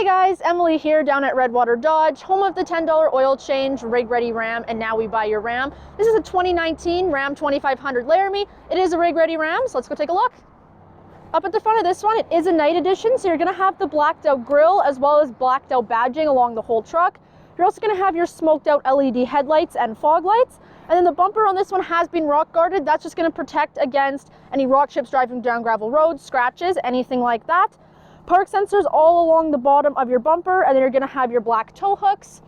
Hey guys, Emily here down at Redwater Dodge, home of the $10 oil change, rig ready Ram, and now we buy your Ram. This is a 2019 Ram 2500 Laramie. It is a rig ready Ram, so let's go take a look. Up at the front of this one, it is a night edition, so you're gonna have the blacked out grille as well as blacked out badging along the whole truck. You're also gonna have your smoked out LED headlights and fog lights. And then the bumper on this one has been rock guarded. That's just gonna protect against any rock chips driving down gravel roads, scratches, anything like that. Park sensors all along the bottom of your bumper, and then you're gonna have your black tow hooks.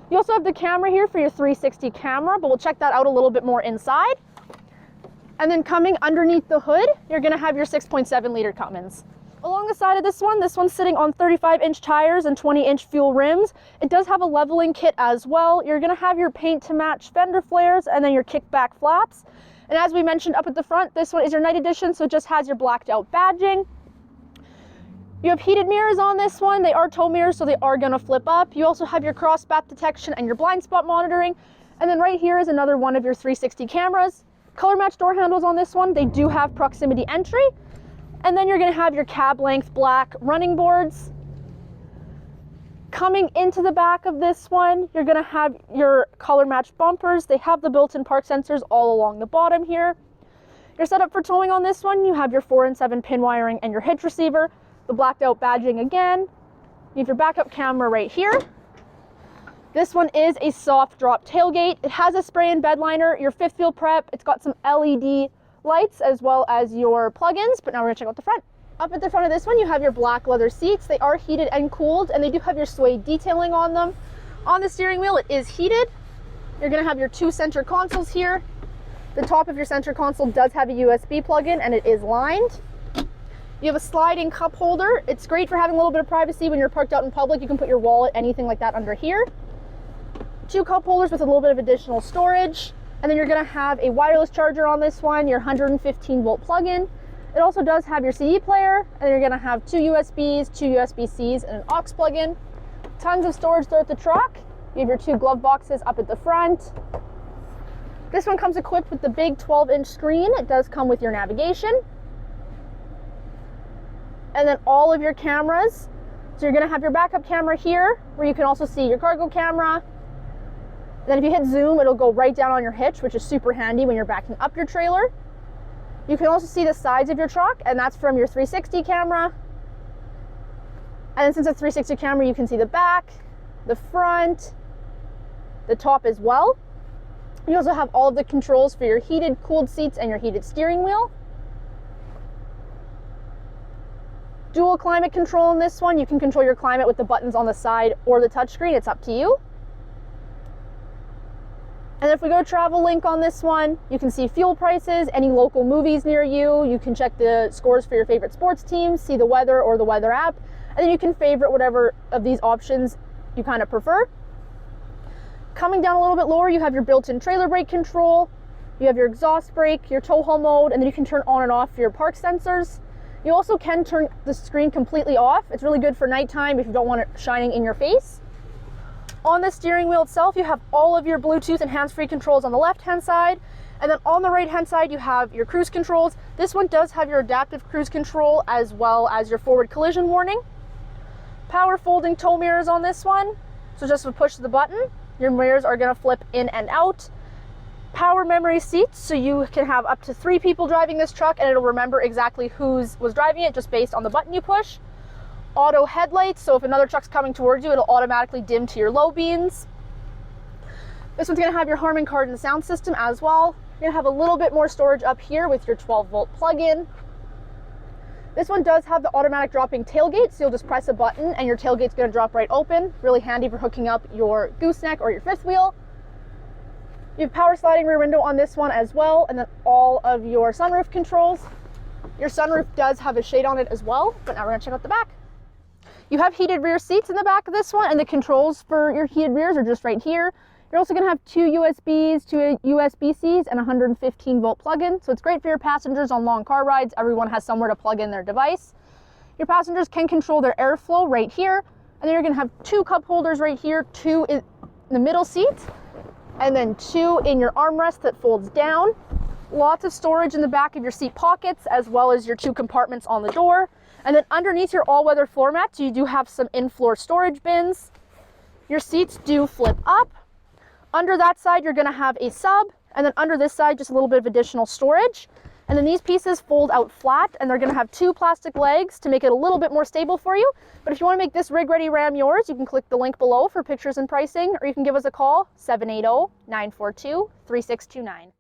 You also have the camera here for your 360 camera, but we'll check that out a little bit more inside. And then coming underneath the hood, you're gonna have your 6.7 liter Cummins. Along the side of this one's sitting on 35-inch tires and 20-inch fuel rims. It does have a leveling kit as well. You're gonna have your paint to match fender flares and then your kickback flaps. And as we mentioned up at the front, this one is your night edition, so it just has your blacked out badging. You have heated mirrors on this one. They are tow mirrors, so they are gonna flip up. You also have your cross path detection and your blind spot monitoring. And then right here is another one of your 360 cameras. Color match door handles on this one. They do have proximity entry. And then you're gonna have your cab length black running boards. Coming into the back of this one, you're gonna have your color match bumpers. They have the built-in park sensors all along the bottom here. Your setup for towing on this one, you have your 4 and 7 pin wiring and your hitch receiver. The blacked out badging again. You have your backup camera right here. This one is a soft drop tailgate. It has a spray and bed liner, your fifth wheel prep. It's got some LED lights as well as your plugins, but now we're gonna check out the front. Up at the front of this one, you have your black leather seats. They are heated and cooled, and they do have your suede detailing on them. On the steering wheel, it is heated. You're gonna have your 2 center consoles here. The top of your center console does have a USB plug-in, and it is lined. You have a sliding cup holder. It's great for having a little bit of privacy when you're parked out in public. You can put your wallet, anything like that under here. 2 cup holders with a little bit of additional storage. And then you're gonna have a wireless charger on this one, your 115 volt plug-in. It also does have your CD player, and you're gonna have 2 USBs, 2 USB-Cs, and an aux plug-in. Tons of storage throughout the truck. You have your 2 glove boxes up at the front. This one comes equipped with the big 12-inch screen. It does come with your navigation. And then all of your cameras. So you're gonna have your backup camera here, where you can also see your cargo camera. Then if you hit zoom, it'll go right down on your hitch, which is super handy when you're backing up your trailer. You can also see the sides of your truck, and that's from your 360 camera. And then since it's 360 camera, you can see the back, the front, the top as well. You also have all of the controls for your heated, cooled seats and your heated steering wheel. Dual climate control on this one. You can control your climate with the buttons on the side or the touchscreen. It's up to you. And if we go to Travel Link on this one, you can see fuel prices, any local movies near you. You can check the scores for your favorite sports teams, see the weather or the weather app, and then you can favorite whatever of these options you kind of prefer. Coming down a little bit lower, you have your built-in trailer brake control. You have your exhaust brake, your tow haul mode, and then you can turn on and off your park sensors. You also can turn the screen completely off. It's really good for nighttime if you don't want it shining in your face. On the steering wheel itself, you have all of your Bluetooth and hands-free controls on the left-hand side. And then on the right-hand side, you have your cruise controls. This one does have your adaptive cruise control as well as your forward collision warning. Power folding tow mirrors on this one. So just with push of the button, your mirrors are gonna flip in and out. Power memory seats, so you can have up to 3 people driving this truck and it'll remember exactly who was driving it just based on the button you push. Auto headlights, so if another truck's coming towards you, it'll automatically dim to your low beams. This one's gonna have your Harman Kardon sound system as well. You're gonna have a little bit more storage up here with your 12 volt plug-in. This one does have the automatic dropping tailgate, so you'll just press a button and your tailgate's gonna drop right open. Really handy for hooking up your gooseneck or your fifth wheel. You have power sliding rear window on this one as well, and then all of your sunroof controls. Your sunroof does have a shade on it as well, but now we're gonna check out the back. You have heated rear seats in the back of this one, and the controls for your heated rears are just right here. You're also gonna have 2 USBs, 2 USB-Cs, and a 115 volt plug-in, so it's great for your passengers on long car rides. Everyone has somewhere to plug in their device. Your passengers can control their airflow right here, and then you're gonna have 2 cup holders right here, 2 in the middle seat, and then 2 in your armrest that folds down. Lots of storage in the back of your seat pockets, as well as your 2 compartments on the door. And then underneath your all-weather floor mats, you do have some in-floor storage bins. Your seats do flip up. Under that side, you're gonna have a sub, and then under this side, just a little bit of additional storage. And then these pieces fold out flat, and they're gonna have 2 plastic legs to make it a little bit more stable for you. But if you wanna make this rig-ready Ram yours, you can click the link below for pictures and pricing, or you can give us a call, 780-942-3629.